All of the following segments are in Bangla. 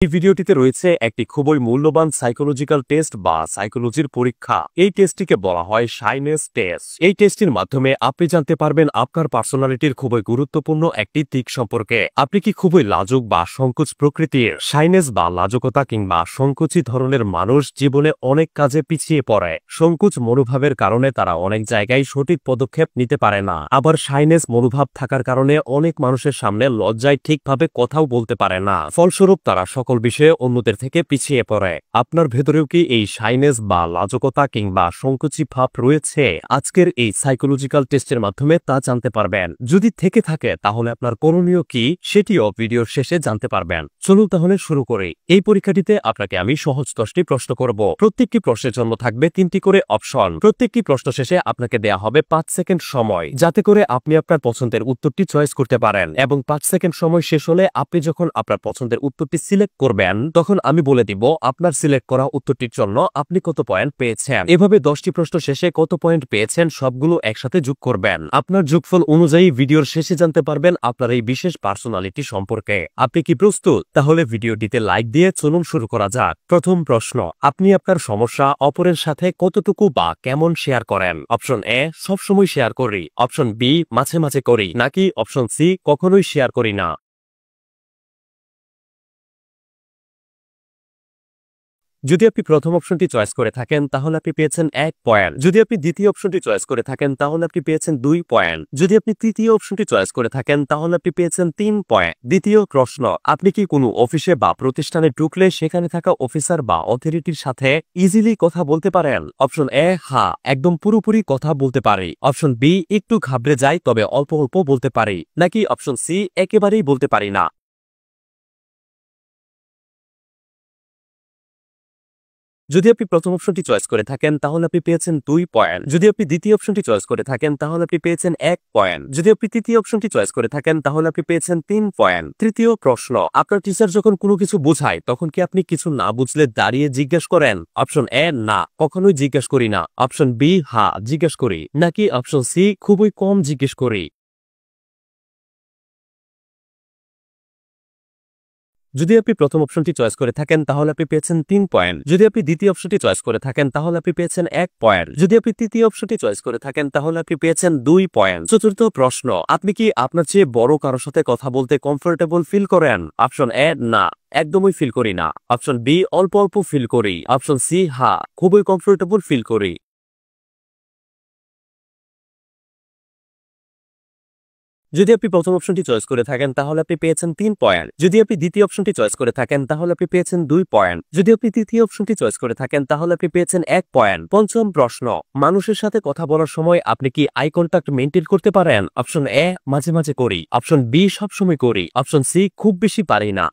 এই ভিডিওটিতে রয়েছে একটি খুবই মূল্যবান সাইকোলজিক্যাল টেস্ট বা সাইকোলজির পরীক্ষা। এই টেস্টটিকে বলা হয় শাইনেস টেস্ট। এই টেস্টের মাধ্যমে আপনি জানতে পারবেন আপনার পার্সোনালিটির খুবই গুরুত্বপূর্ণ একটি দিক সম্পর্কে। আপনি কি খুবই লাজুক বা সংকোচ প্রকৃতির? শাইনেস বা লাজুকতা কিংবা সংকোচী ধরনের মানুষ জীবনে অনেক কাজে পিছিয়ে পড়ে। সংকোচ মনোভাবের কারণে তারা অনেক জায়গায় সঠিক পদক্ষেপ নিতে পারে না। আবার শাইনেস মনোভাব থাকার কারণে অনেক মানুষের সামনে লজ্জায় ঠিকভাবে কথাও বলতে পারে না। ফলস্বরূপ তারা সকল বিষয়ে অন্যদের থেকে পিছিয়ে পড়ে। আপনার ভেতরেও কি এই শাইনেস বা লাজুকতা কিংবা সংকোচী ভাব রয়েছে? আজকের এই সাইকোলজিক্যাল টেস্টের মাধ্যমে তা জানতে পারবেন। যদি থেকে থাকে তাহলে আপনার করণীয় কি সেটিও ভিডিওর শেষে জানতে পারবেন। চলুন তাহলে শুরু করি। এই পরীক্ষাটিতে আপনাকে আমি সহজ 10টি প্রশ্ন করব। প্রত্যেকটি প্রশ্নের জন্য থাকবে 3টি করে অপশন। প্রত্যেকটি প্রশ্ন শেষে আপনাকে দেয়া হবে 5 সেকেন্ড সময়, যাতে করে আপনি আপনার পছন্দের উত্তরটি চয়েস করতে পারেন। এবং 5 সেকেন্ড সময় শেষ হলে আপনি যখন আপনার পছন্দের উত্তরটি সিলেক্ট করবেন তখন আমি বলে দিব আপনার সিলেক্ট করা উত্তরটির জন্য আপনি কত পয়েন্ট পেয়েছেন। এভাবে 10টি প্রশ্ন শেষে কত পয়েন্ট পেয়েছেন সবগুলো একসাথে যোগ করবেন। আপনার যোগফল অনুযায়ী ভিডিওর শেষে জানতে পারবেন আপনার এই বিশেষ পার্সোনালিটি সম্পর্কে। আপনি কি প্রস্তুত? তাহলে ভিডিওটিতে লাইক দিয়ে চলুন শুরু করা যাক। প্রথম প্রশ্ন, আপনি আপনার সমস্যা অপরের সাথে কতটুকু বা কেমন শেয়ার করেন? অপশন এ, সবসময় শেয়ার করি। অপশন বি, মাঝে মাঝে করি। নাকি অপশন সি, কখনোই শেয়ার করি না। যদি আপনি প্রথম অপশনটি চয়েস করে থাকেন তাহলে আপনি পেয়েছেন 1 পয়েন্ট। যদি আপনি দ্বিতীয় অপশনটি চয়েস করে থাকেন তাহলে আপনি পেয়েছেন 2 পয়েন্ট। যদি আপনি তৃতীয় অপশনটি চয়েস করে থাকেন তাহলে আপনি পেয়েছেন 3 পয়েন্ট। দ্বিতীয় প্রশ্ন, আপনি কি কোনো অফিসে বা প্রতিষ্ঠানে ঢুকলে সেখানে থাকা অফিসার বা অথরিটির সাথে ইজিলি কথা বলতে পারেন? অপশন এ, হ্যাঁ, একদম পুরোপুরি কথা বলতে পারি। অপশন বি, একটু ঘাবড়ে যাই তবে অল্প অল্প বলতে পারি। নাকি অপশন সি, একেবারেই বলতে পারি না। যদি আপনি প্রথম অপশনটি চয়েস করে থাকেন তাহলে আপনি পেয়েছেন 2 পয়েন্ট। যদি আপনি দ্বিতীয় অপশনটি চয়েস করে থাকেন তাহলে আপনি পেয়েছেন 1 পয়েন্ট। যদি আপনি তৃতীয় অপশনটি চয়েস করে থাকেন তাহলে আপনি পেয়েছেন 3 পয়েন্ট। তৃতীয় প্রশ্ন, আপনার টিচার যখন কোনো কিছু বোঝায় তখন কি আপনি কিছু না বুঝলে দাঁড়িয়ে জিজ্ঞেস করেন? অপশন এ, না, কখনোই জিজ্ঞেস করি না। অপশন বি, হ্যাঁ, জিজ্ঞেস করি। নাকি অপশন সি, খুবই কম জিজ্ঞেস করি। যদি আপনি প্রথম অপশনটি চয়েস করে থাকেন তাহলে আপনি পেয়েছেন 3 পয়েন্ট। যদি আপনি দ্বিতীয় অপশনটি চয়েস করে থাকেন তাহলে আপনি পেয়েছেন 1 পয়েন্ট। যদি আপনি তৃতীয় অপশনটি চয়েস করে থাকেন তাহলে আপনি পেয়েছেন 2 পয়েন্ট। চতুর্থ প্রশ্ন, আপনি কি আপনার চেয়ে বড় কারোর সাথে কথা বলতে কমফোর্টেবল ফিল করেন? অপশন এ, না, একদমই ফিল করি না। অপশন বি, অল্প অল্প ফিল করি। অপশন সি, হ্যাঁ, খুবই কমফোর্টেবল ফিল করি। যদি আপনি প্রথম অপশনটি চয়েস করে থাকেন তাহলে আপনি পেয়েছেন 3 পয়েন্ট। যদি আপনি দ্বিতীয় অপশনটি চয়েস করে থাকেন তাহলে আপনি পেয়েছেন 2 পয়েন্ট। যদি আপনি তৃতীয় অপশনটি চয়েস করে থাকেন তাহলে আপনি পেয়েছেন 1 পয়েন্ট। পঞ্চম প্রশ্ন, মানুষের সাথে কথা বলার সময় আপনি কি আই কন্টাক্ট মেইনটেইন করতে পারেন? অপশন এ, মাঝে মাঝে করি। অপশন বি, সবসময় করি। অপশন সি, খুব বেশি পারি না।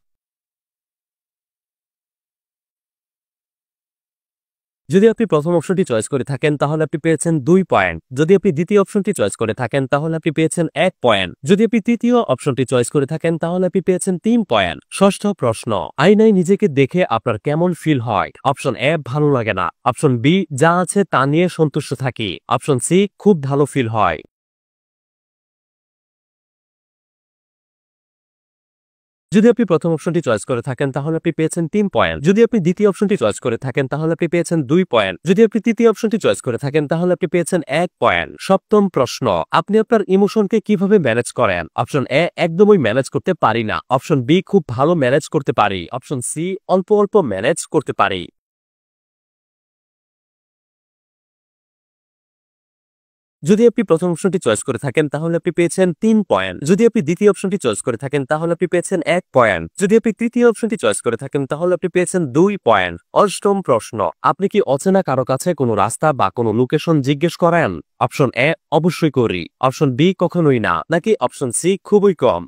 যদি আপনি প্রথম অপশনটি চয়েস করে থাকেন তাহলে আপনি পেয়েছেন 2 পয়েন্ট। যদি আপনি দ্বিতীয় অপশনটি চয়েস করে থাকেন তাহলে আপনি পেয়েছেন 1 পয়েন্ট। যদি আপনি তৃতীয় অপশনটি চয়েস করে থাকেন তাহলে আপনি পেয়েছেন 3 পয়েন্ট। ষষ্ঠ প্রশ্ন, আয়নায় নিজেকে দেখে আপনার কেমন ফিল হয়? অপশন এ, ভালো লাগে না। অপশন বি, যা আছে তা নিয়ে সন্তুষ্ট থাকি। অপশন সি, খুব ভালো ফিল হয়। যদি আপনি প্রথম অপশনটি চয়েস করে থাকেন তাহলে আপনি পেয়েছেন 3 পয়েন্ট। যদি আপনি দ্বিতীয় অপশনটি চয়েস করে থাকেন তাহলে আপনি পেয়েছেন 2 পয়েন্ট। যদি আপনি তৃতীয় অপশনটি চয়েস করে থাকেন তাহলে আপনি পেয়েছেন 1 পয়েন্ট। সপ্তম প্রশ্ন, আপনি আপনার ইমোশনকে কিভাবে ম্যানেজ করেন? অপশন এ, একদমই ম্যানেজ করতে পারি না। অপশন বি, খুব ভালো ম্যানেজ করতে পারি। অপশন সি, অল্প অল্প ম্যানেজ করতে পারি। যদি আপনি প্রথম অপশনটি চয়েস করে থাকেন তাহলে আপনি পেয়েছেন 3 পয়েন্ট। যদি আপনি দ্বিতীয় অপশনটি চয়েস করে থাকেন তাহলে আপনি পেয়েছেন 1 পয়েন্ট। যদি আপনি তৃতীয় অপশনটি চয়েস করে থাকেন তাহলে আপনি পেয়েছেন 2 পয়েন্ট। অষ্টম প্রশ্ন, আপনি কি অচেনা কারো কাছে কোনো রাস্তা বা কোনো লোকেশন জিজ্ঞেস করেন? অপশন এ, অবশ্যই করি। অপশন বি, কখনোই না। নাকি অপশন সি, খুবই কম।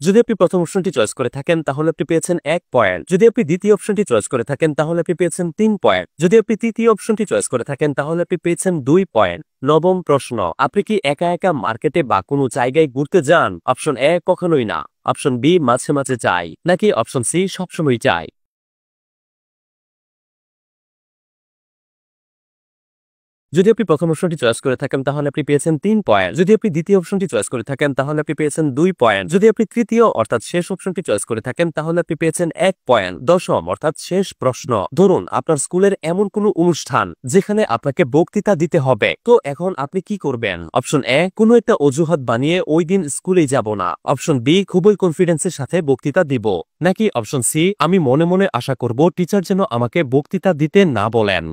যদি আপনি প্রথম অপশনটি চয়েস করে থাকেন তাহলে আপনি পেয়েছেন 1 পয়েন্ট। যদি আপনি দ্বিতীয় অপশনটি চয়েস করে থাকেন তাহলে আপনি পেয়েছেন 3 পয়েন্ট। যদি আপনি তৃতীয় অপশনটি চয়েস করে থাকেন তাহলে আপনি পেয়েছেন 2 পয়েন্ট। নবম প্রশ্ন, আপনি কি একা একা মার্কেটে বা কোনো জায়গায় ঘুরতে যান? অপশন এ, কখনোই না। অপশন বি, মাঝে মাঝে যাই। নাকি অপশন সি, সবসময় যাই। যদি আপনি প্রথম অপশনটি চয়েস করে থাকেন তাহলে আপনি পেয়েছেন 3 পয়েন্ট। যদি আপনি দ্বিতীয় অপশনটি চয়েস করে থাকেন তাহলে আপনি পেয়েছেন 2 পয়েন্ট। যদি আপনি তৃতীয় অর্থাৎ শেষ অপশনটি চয়েস করে থাকেন তাহলে আপনি পেয়েছেন 1 পয়েন্ট। দশম অর্থাৎ শেষ প্রশ্ন, ধরুন আপনার স্কুলের এমন কোনো অনুষ্ঠান যেখানে আপনাকে বক্তৃতা দিতে হবে, তো এখন আপনি কি করবেন? অপশন এ, কোনো একটা অজুহাত বানিয়ে ওই দিন স্কুলে যাব না। অপশন বি, খুবই কনফিডেন্সের সাথে বক্তৃতা দিব। নাকি অপশন সি, আমি মনে মনে আশা করব টিচার যেন আমাকে বক্তৃতা দিতে না বলেন।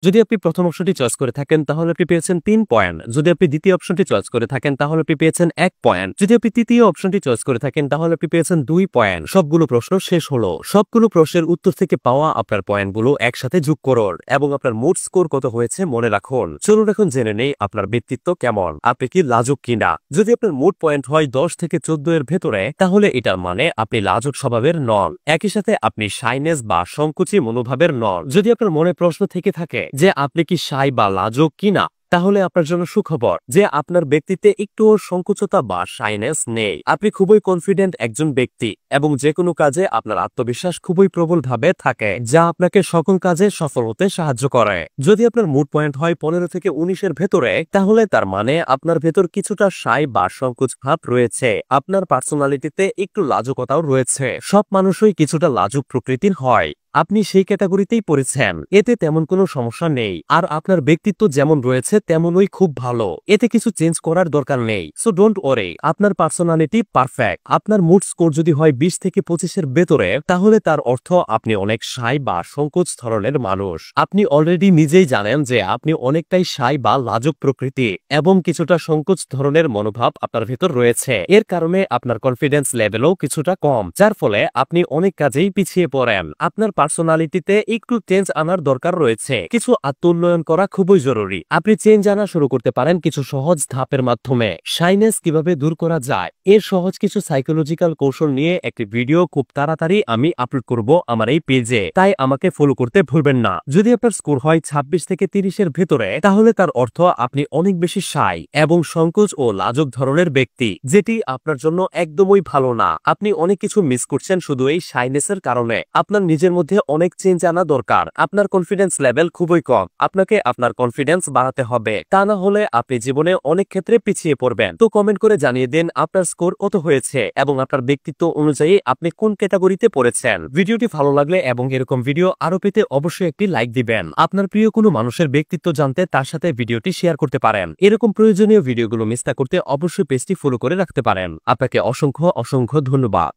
যদি আপনি প্রথম অপশনটি চয়েস করে থাকেন তাহলে আপনি পেয়েছেন 3 পয়েন্ট। যদি আপনি দ্বিতীয় অপশনটি চয়েস করে থাকেন তাহলে আপনি পেয়েছেন 1 পয়েন্ট। যদি আপনি তৃতীয় অপশনটি চয়েস করে থাকেন তাহলে আপনি পেয়েছেন 2 পয়েন্ট। সবগুলো প্রশ্ন শেষ হলো। সবগুলো প্রশ্নের উত্তর থেকে পাওয়া আপনার পয়েন্টগুলো একসাথে যোগ করুন এবং আপনার মোট স্কোর কত হয়েছে মনে রাখুন। চলুন এখন জেনে নেই আপনার ব্যক্তিত্ব কেমন, আপনি কি লাজুক কিনা। যদি আপনার মোট পয়েন্ট হয় 10 থেকে 14 এর ভেতরে, তাহলে এটার মানে আপনি লাজুক স্বভাবের নন। একই সাথে আপনি শাইনেস বা সংকুচি মনোভাবের নন। যদি আপনার মনে প্রশ্ন থেকে থাকে যে আপনি কি শাই বা লাজুক কিনা, তাহলে আপনার জন্য সুখবর যে আপনার ব্যক্তিত্বে একটুও সংকুচতা বা শাইনেস নেই। আপনি খুবই কনফিডেন্ট একজন ব্যক্তি এবং যে কোনো কাজে আপনার আত্মবিশ্বাস খুবই প্রবলভাবে থাকে, যা আপনাকে সকল কাজে সফল হতে সাহায্য করে। যদি আপনার মুড পয়েন্ট হয় 15 থেকে 19 এর ভেতরে, তাহলে তার মানে আপনার ভেতর কিছুটা শাই বা সংকুচ ভাব রয়েছে। আপনার পার্সোনালিটিতে একটু লাজুকতাও রয়েছে। সব মানুষই কিছুটা লাজুক প্রকৃতির হয়, আপনি সেই ক্যাটাগরিতেই পড়েছেন, এতে তেমন কোনো সমস্যা নেই। আর আপনার ব্যক্তিত্ব যেমন রয়েছে তেমনই খুব ভালো, এতে কিছু চেঞ্জ করার দরকার নেই। সো ডোন্ট ওয়ারি, আপনার পার্সোনালিটি পারফেক্ট। আপনার মুড স্কোর যদি হয় 20 থেকে 25 এর ভেতরে, তাহলে তার অর্থ আপনি অনেক শাই বা সংকোচ ধরনের মানুষ। আপনি অলরেডি নিজেই জানেন যে আপনি অনেকটাই শাই বা লাজুক প্রকৃতি এবং কিছুটা সংকোচ ধরনের মনোভাব আপনার ভেতর রয়েছে। এর কারণে আপনার কনফিডেন্স লেভেলও কিছুটা কম, যার ফলে আপনি অনেক কাজেই পিছিয়ে পড়েন। আপনার পার্সোনালিটিতে একটু চেঞ্জ আনার দরকার রয়েছে। কিছু আত্ম উন্নয়ন করা খুবই জরুরি। আপনি চেঞ্জ আনা শুরু করতে পারেন কিছু সহজ ধাপের মাধ্যমে। শাইনেস কিভাবে দূর করা যায়, এর সহজ কিছু সাইকোলজিক্যাল কৌশল নিয়ে একটি ভিডিও খুব তাড়াতাড়ি আমি আপলোড করব আমার এই পেজে, তাই আমাকে ফলো করতে ভুলবেন না। যদি আপনার স্কোর হয় 26 থেকে 30 এর ভেতরে, তাহলে তার অর্থ আপনি অনেক বেশি শাই এবং সংকোচ ও লাজুক ধরনের ব্যক্তি, যেটি আপনার জন্য একদমই ভালো না। আপনি অনেক কিছু মিস করছেন শুধু এই শাইনেসের কারণে। আপনার নিজের মধ্যে অনেক চেঞ্জ আনা দরকার। আপনার কনফিডেন্স লেভেল খুবই কম, আপনাকে আপনার কনফিডেন্স বাড়াতে হবে, তা না হলে আপনি জীবনে অনেক ক্ষেত্রে পিছিয়ে পড়বেন। তো কমেন্ট করে জানিয়ে দিন আপনার স্কোর কত হয়েছে এবং আপনার ব্যক্তিত্ব অনুযায়ী আপনি কোন ক্যাটাগরিতে পড়েছেন। ভিডিওটি ভালো লাগলে এবং এরকম ভিডিও আরো পেতে অবশ্যই একটি লাইক দিবেন। আপনার প্রিয় কোনো মানুষের ব্যক্তিত্ব জানতে তার সাথে ভিডিওটি শেয়ার করতে পারেন। এরকম প্রয়োজনীয় ভিডিওগুলো মিস না করতে অবশ্যই পেজটি ফলো করে রাখতে পারেন। আপনাকে অসংখ্য অসংখ্য ধন্যবাদ।